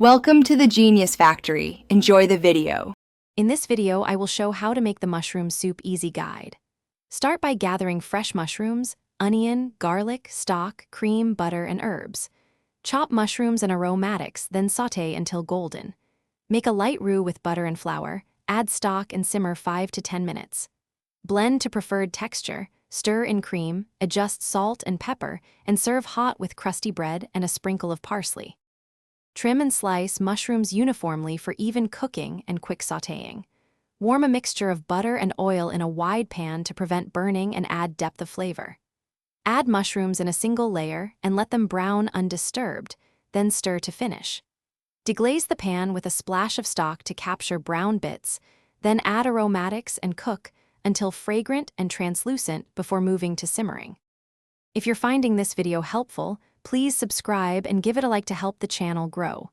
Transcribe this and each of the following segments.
Welcome to the Genius Factory. Enjoy the video. In this video, I will show how to make the mushroom soup easy guide. Start by gathering fresh mushrooms, onion, garlic, stock, cream, butter, and herbs. Chop mushrooms and aromatics, then sauté until golden. Make a light roux with butter and flour, add stock and simmer 5 to 10 minutes. Blend to preferred texture, stir in cream, adjust salt and pepper, and serve hot with crusty bread and a sprinkle of parsley. Trim and slice mushrooms uniformly for even cooking and quick sautéing. Warm a mixture of butter and oil in a wide pan to prevent burning and add depth of flavor. Add mushrooms in a single layer and let them brown undisturbed, then stir to finish. Deglaze the pan with a splash of stock to capture brown bits, then add aromatics and cook until fragrant and translucent before moving to simmering. If you're finding this video helpful, please subscribe and give it a like to help the channel grow.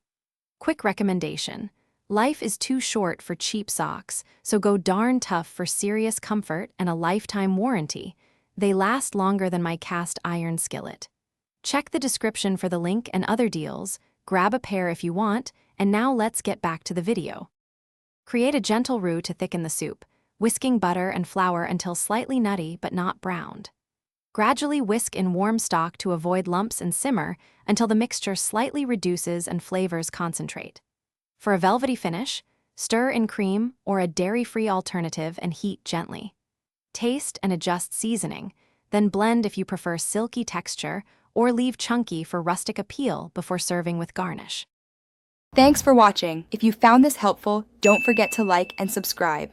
Quick recommendation: life is too short for cheap socks, so go darn tough for serious comfort and a lifetime warranty. They last longer than my cast iron skillet. Check the description for the link and other deals, grab a pair if you want, and now let's get back to the video. Create a gentle roux to thicken the soup, whisking butter and flour until slightly nutty but not browned. Gradually whisk in warm stock to avoid lumps and simmer until the mixture slightly reduces and flavors concentrate. For a velvety finish, stir in cream or a dairy-free alternative and heat gently. Taste and adjust seasoning, then blend if you prefer silky texture or leave chunky for rustic appeal before serving with garnish. Thanks for watching. If you found this helpful, don't forget to like and subscribe.